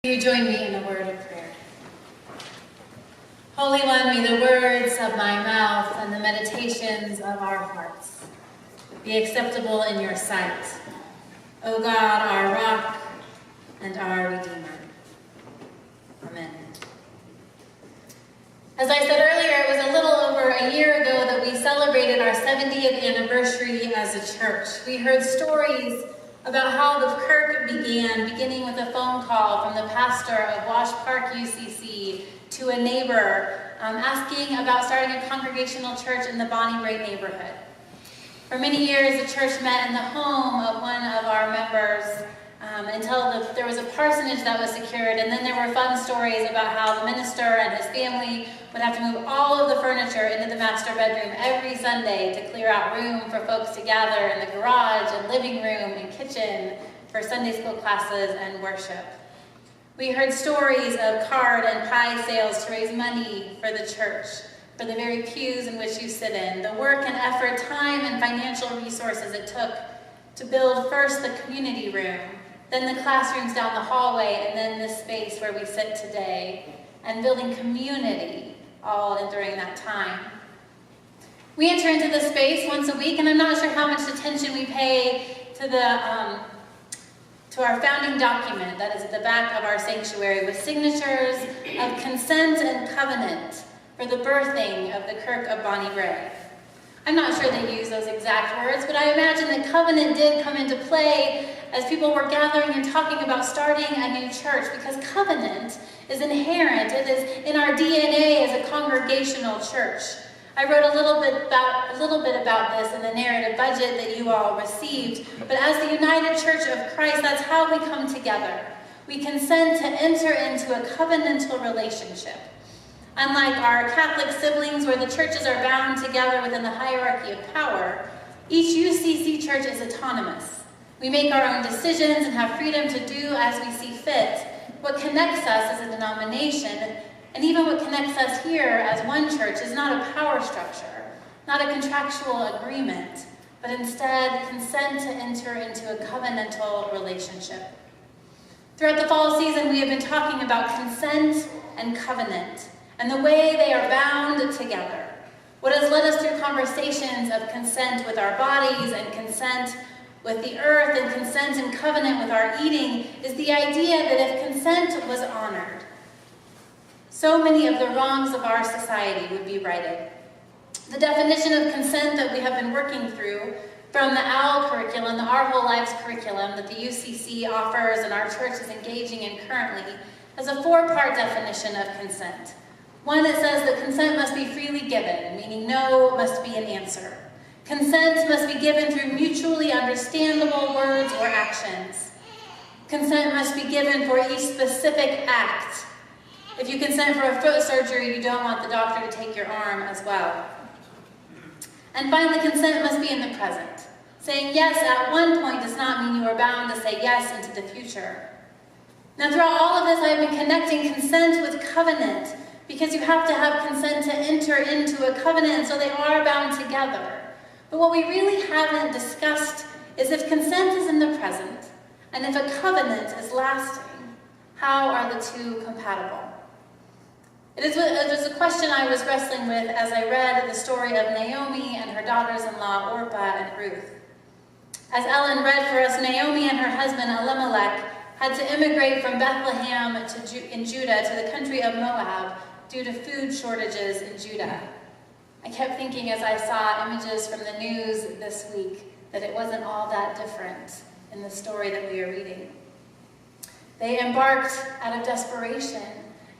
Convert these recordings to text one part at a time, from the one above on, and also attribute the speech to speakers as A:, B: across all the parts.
A: You join me in a word of prayer. Holy One, may the words of my mouth and the meditations of our hearts be acceptable in your sight, O God, our rock and our Redeemer. Amen. As I said earlier, it was a little over a year ago that we celebrated our 70th anniversary as a church. We heard stories about how the Kirk beginning with a phone call from the pastor of Wash Park UCC to a neighbor asking about starting a congregational church in the Brae neighborhood. For many years, the church met in the home of one of our members until there was a parsonage that was secured, and then there were fun stories about how the minister and his family would have to move all of the furniture into the master bedroom every Sunday to clear out room for folks to gather in the garage and living room and kitchen for Sunday school classes and worship. We heard stories of card and pie sales to raise money for the church, for the very pews in which you sit in, the work and effort, time and financial resources it took to build first the community room, then the classrooms down the hallway, and then this space where we sit today, and building community all during that time. We enter into the space once a week, and I'm not sure how much attention we pay to our founding document that is at the back of our sanctuary with signatures of consent and covenant for the birthing of the Kirk of Brae. I'm not sure they use those exact words, but I imagine that covenant did come into play as people were gathering and talking about starting a new church, because covenant is inherent. It is in our DNA as a congregational church. I wrote a little bit about this in the narrative budget that you all received, but as the United Church of Christ, that's how we come together. We consent to enter into a covenantal relationship. Unlike our Catholic siblings, where the churches are bound together within the hierarchy of power, each UCC church is autonomous. We make our own decisions and have freedom to do as we see fit. What connects us as a denomination, and even what connects us here as one church, is not a power structure, not a contractual agreement, but instead consent to enter into a covenantal relationship. Throughout the fall season, we have been talking about consent and covenant, and the way they are bound together. What has led us through conversations of consent with our bodies and consent with the earth and consent and covenant with our eating is the idea that if consent was honored, so many of the wrongs of our society would be righted. The definition of consent that we have been working through from the OWL curriculum, the Our Whole Lives curriculum that the UCC offers and our church is engaging in currently, has a four-part definition of consent. One, it says that consent must be freely given, meaning no must be an answer. Consent must be given through mutually understandable words or actions. Consent must be given for each specific act. If you consent for a foot surgery, you don't want the doctor to take your arm as well. And finally, consent must be in the present. Saying yes at one point does not mean you are bound to say yes into the future. Now, throughout all of this, I have been connecting consent with covenant, because you have to have consent to enter into a covenant, and so they are bound together. But what we really haven't discussed is if consent is in the present, and if a covenant is lasting, how are the two compatible? It was a question I was wrestling with as I read the story of Naomi and her daughters-in-law, Orpah and Ruth. As Ellen read for us, Naomi and her husband, Elimelech, had to immigrate from Bethlehem in Judah to the country of Moab due to food shortages in Judah. I kept thinking as I saw images from the news this week that it wasn't all that different in the story that we are reading. They embarked out of desperation,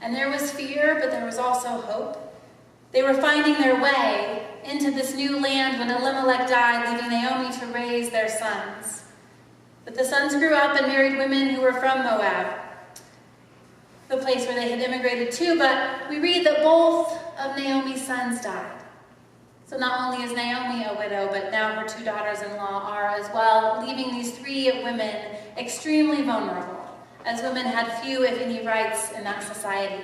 A: and there was fear, but there was also hope. They were finding their way into this new land when Elimelech died, leaving Naomi to raise their sons. But the sons grew up and married women who were from Moab, the place where they had immigrated to, but we read that both of Naomi's sons died. So not only is Naomi a widow, but now her two daughters-in-law are as well, leaving these three women extremely vulnerable, as women had few, if any, rights in that society.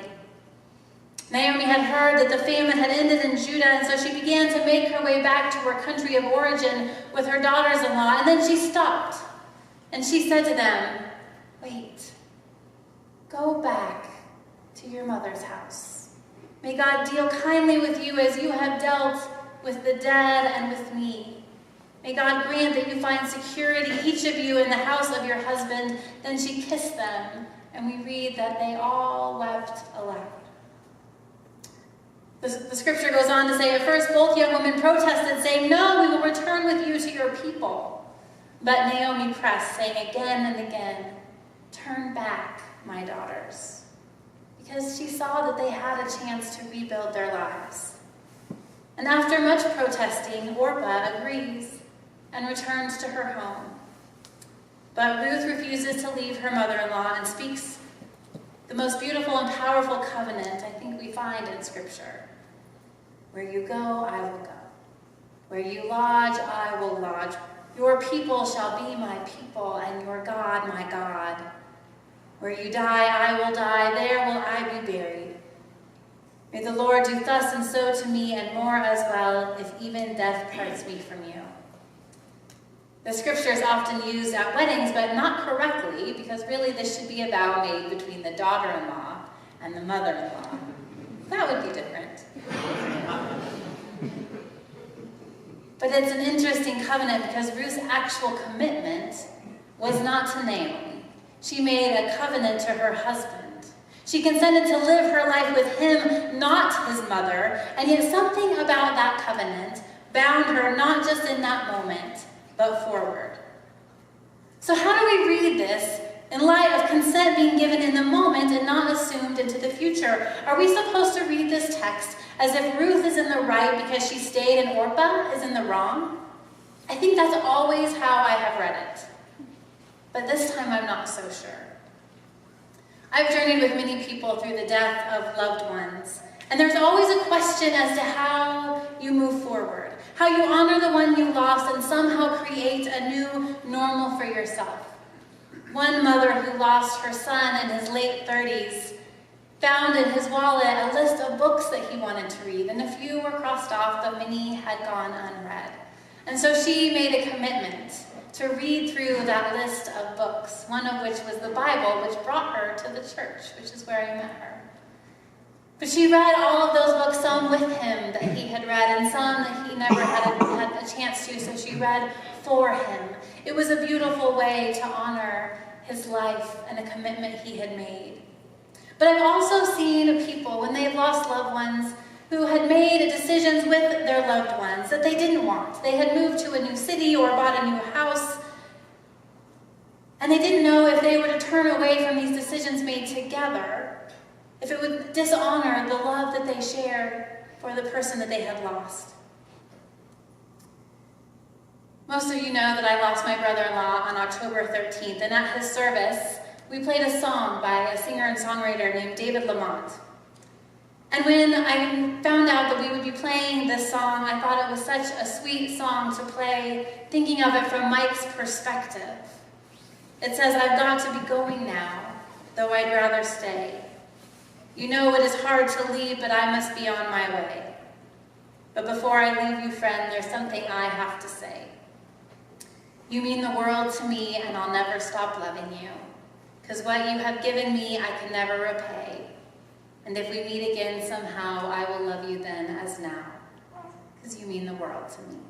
A: Naomi had heard that the famine had ended in Judah, and so she began to make her way back to her country of origin with her daughters-in-law, and then she stopped, and she said to them, "Wait, go to your mother's house. May God deal kindly with you as you have dealt with the dead and with me. May God grant that you find security, each of you, in the house of your husband." Then she kissed them, and we read that they all wept aloud. The scripture goes on to say, at first both young women protested, saying, "No, we will return with you to your people." But Naomi pressed, saying again and again, "Turn back, my daughters," because she saw that they had a chance to rebuild their lives. And after much protesting, Orpah agrees and returns to her home. But Ruth refuses to leave her mother-in-law and speaks the most beautiful and powerful covenant I think we find in Scripture. "Where you go, I will go. Where you lodge, I will lodge. Your people shall be my people, and your God my God. Where you die, I will die. There will I be buried. May the Lord do thus and so to me, and more as well, if even death parts me from you." The scripture is often used at weddings, but not correctly, because really this should be a vow made between the daughter-in-law and the mother-in-law. That would be different. But it's an interesting covenant because Ruth's actual commitment was not to Naomi. She made a covenant to her husband. She consented to live her life with him, not his mother, and yet something about that covenant bound her not just in that moment, but forward. So how do we read this in light of consent being given in the moment and not assumed into the future? Are we supposed to read this text as if Ruth is in the right because she stayed and Orpah is in the wrong? I think that's always how I have read it. But this time I'm not so sure. I've journeyed with many people through the death of loved ones, and there's always a question as to how you move forward, how you honor the one you lost and somehow create a new normal for yourself. One mother who lost her son in his late 30s found in his wallet a list of books that he wanted to read, and a few were crossed off, but many had gone unread. And so she made a commitment to read through that list of books, one of which was the Bible, which brought her to the church, which is where I met her. But she read all of those books, some with him that he had read, and some that he never had a chance to, so she read for him. It was a beautiful way to honor his life and a commitment he had made. But I've also seen people, when they've lost loved ones, who had made decisions with their loved ones that they didn't want. They had moved to a new city or bought a new house, and they didn't know if they were to turn away from these decisions made together, if it would dishonor the love that they shared for the person that they had lost. Most of you know that I lost my brother-in-law on October 13th, and at his service, we played a song by a singer and songwriter named David Lamont. And when I found out that we would be playing this song, I thought it was such a sweet song to play, thinking of it from Mike's perspective. It says, "I've got to be going now, though I'd rather stay. You know it is hard to leave, but I must be on my way. But before I leave you, friend, there's something I have to say. You mean the world to me, and I'll never stop loving you. 'Cause what you have given me, I can never repay. And if we meet again somehow, I will love you then as now, 'cause you mean the world to me."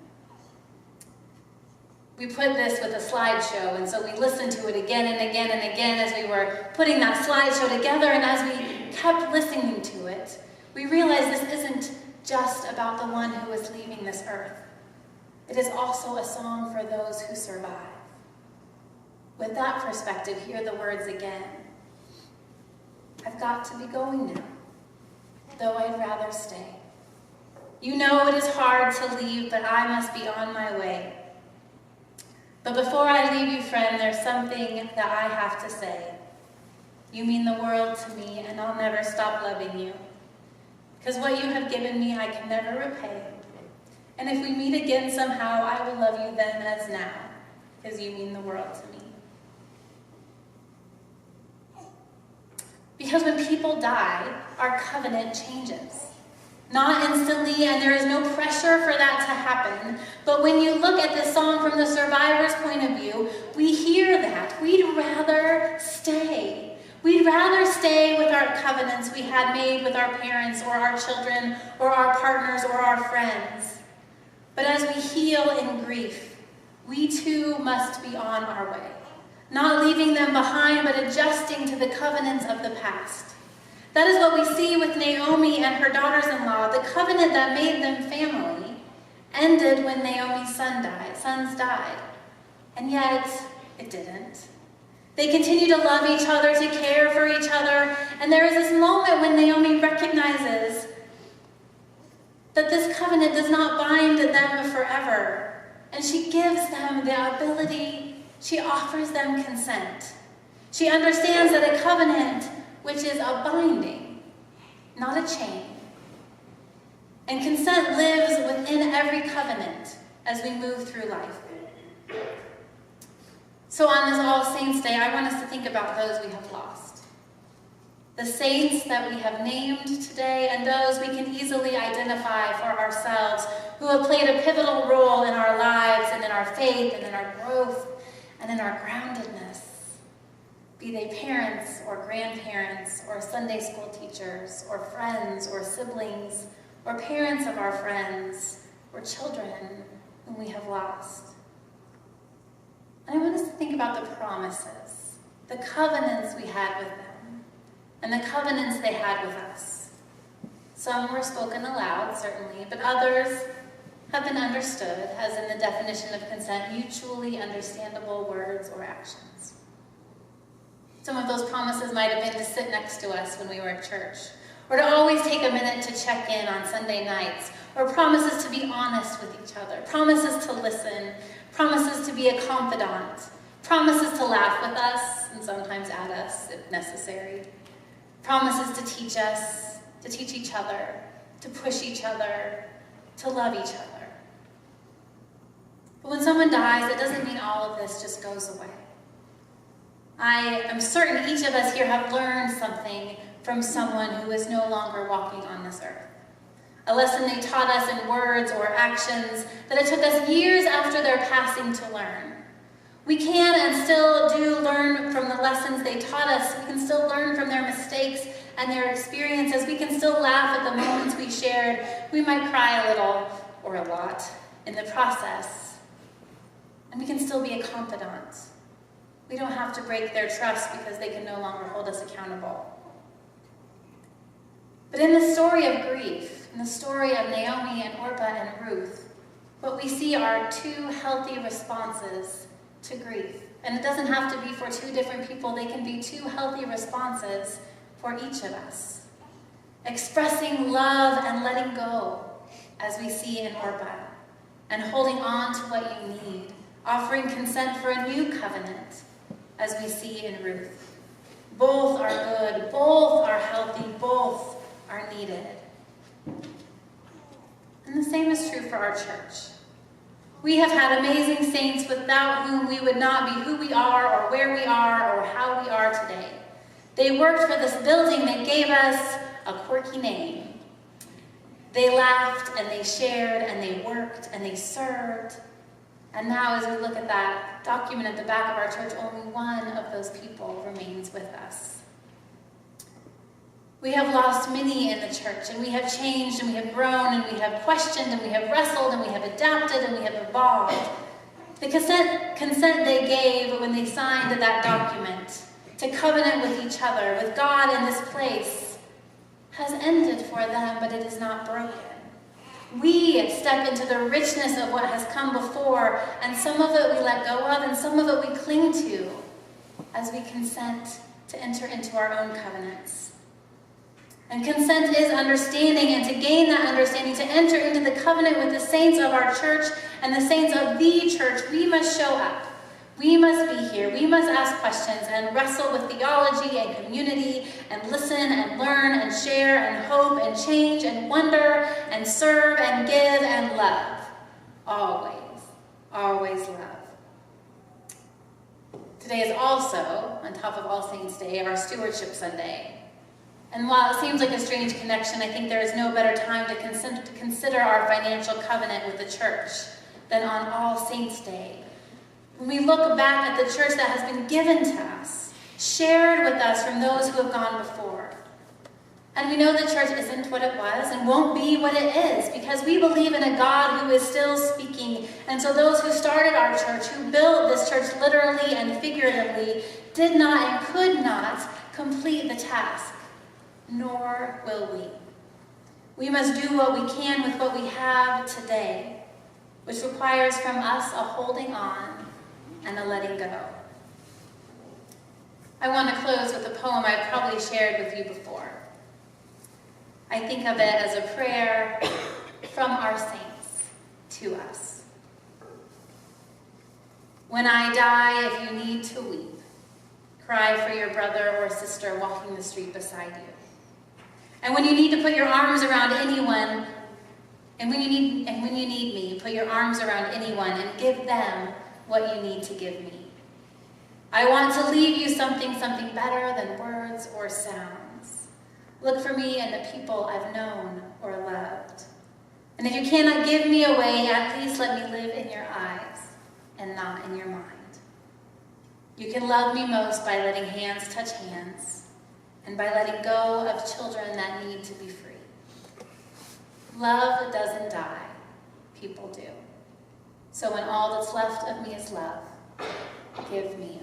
A: We put this with a slideshow, and so we listened to it again and again and again as we were putting that slideshow together, and as we kept listening to it, we realized this isn't just about the one who is leaving this earth. It is also a song for those who survive. With that perspective, hear the words again. I've got to be going now, though I'd rather stay. You know it is hard to leave, but I must be on my way. But before I leave you, friend, there's something that I have to say. You mean the world to me, and I'll never stop loving you. Because what you have given me, I can never repay. And if we meet again somehow, I will love you then as now, because you mean the world to me. Because when people die, our covenant changes. Not instantly, and there is no pressure for that to happen. But when you look at this song from the survivor's point of view, we hear that. We'd rather stay. We'd rather stay with our covenants we had made with our parents or our children or our partners or our friends. But as we heal in grief, we too must be on our way, not leaving them behind, but adjusting to the covenants of the past. That is what we see with Naomi and her daughters-in-law. The covenant that made them family ended when Naomi's sons died. And yet, it didn't. They continue to love each other, to care for each other, and there is this moment when Naomi recognizes that this covenant does not bind them forever, and she gives them the ability, she offers them consent. She understands that a covenant, which is a binding, not a chain. And consent lives within every covenant as we move through life. So on this All Saints' Day, I want us to think about those we have lost. The saints that we have named today, and those we can easily identify for ourselves, who have played a pivotal role in our lives and in our faith and in our growth and in our groundedness. Be they parents or grandparents or Sunday school teachers or friends or siblings or parents of our friends or children whom we have lost. And I want us to think about the promises, the covenants we had with them, and the covenants they had with us. Some were spoken aloud, certainly, but others have been understood, as in the definition of consent, mutually understandable words or actions. Some of those promises might have been to sit next to us when we were at church, or to always take a minute to check in on Sunday nights, or promises to be honest with each other, promises to listen, promises to be a confidant, promises to laugh with us and sometimes at us if necessary, promises to teach us, to teach each other, to push each other, to love each other. But when someone dies, it doesn't mean all of this just goes away. I am certain each of us here have learned something from someone who is no longer walking on this earth. A lesson they taught us in words or actions that it took us years after their passing to learn. We can and still do learn from the lessons they taught us. We can still learn from their mistakes and their experiences. We can still laugh at the moments we shared. We might cry a little or a lot in the process. And we can still be a confidant. We don't have to break their trust because they can no longer hold us accountable. But in the story of grief, in the story of Naomi and Orpah and Ruth, what we see are two healthy responses to grief. And it doesn't have to be for two different people. They can be two healthy responses for each of us. Expressing love and letting go, as we see in Orpah, and holding on to what you need. Offering consent for a new covenant, as we see in Ruth. Both are good, both are healthy, both are needed. And the same is true for our church. We have had amazing saints without whom we would not be who we are or where we are or how we are today. They worked for this building that gave us a quirky name. They laughed and they shared and they worked and they served. And now as we look at that document at the back of our church, only one of those people remains with us. We have lost many in the church, and we have changed, and we have grown, and we have questioned, and we have wrestled, and we have adapted, and we have evolved. The consent they gave when they signed that document to covenant with each other, with God in this place, has ended for them, but it is not broken. We step into the richness of what has come before, and some of it we let go of, and some of it we cling to as we consent to enter into our own covenants. And consent is understanding, and to gain that understanding, to enter into the covenant with the saints of our church and the saints of the church, we must show up. We must be here. We must ask questions and wrestle with theology and community and listen and learn and share and hope and change and wonder and serve and give and love. Always, always love. Today is also, on top of All Saints' Day, our Stewardship Sunday. And while it seems like a strange connection, I think there is no better time to consider our financial covenant with the church than on All Saints' Day. When we look back at the church that has been given to us, shared with us from those who have gone before, And we know the church isn't what it was and won't be what it is because we believe in a God who is still speaking. And so those who started our church, who built this church literally and figuratively, did not and could not complete the task, nor will we. We must do what we can with what we have today, which requires from us a holding on and a letting go. I want to close with a poem I've probably shared with you before. I think of it as a prayer from our saints to us. When I die, if you need to weep, cry for your brother or sister walking the street beside you. And when you need to put your arms around anyone, and when you need me, put your arms around anyone and give them what you need to give me. I want to leave you something better than words or sounds. Look for me in the people I've known or loved. And if you cannot give me away, at least let me live in your eyes and not in your mind. You can love me most by letting hands touch hands and by letting go of children that need to be free. Love doesn't die, people do. So when all that's left of me is love, give me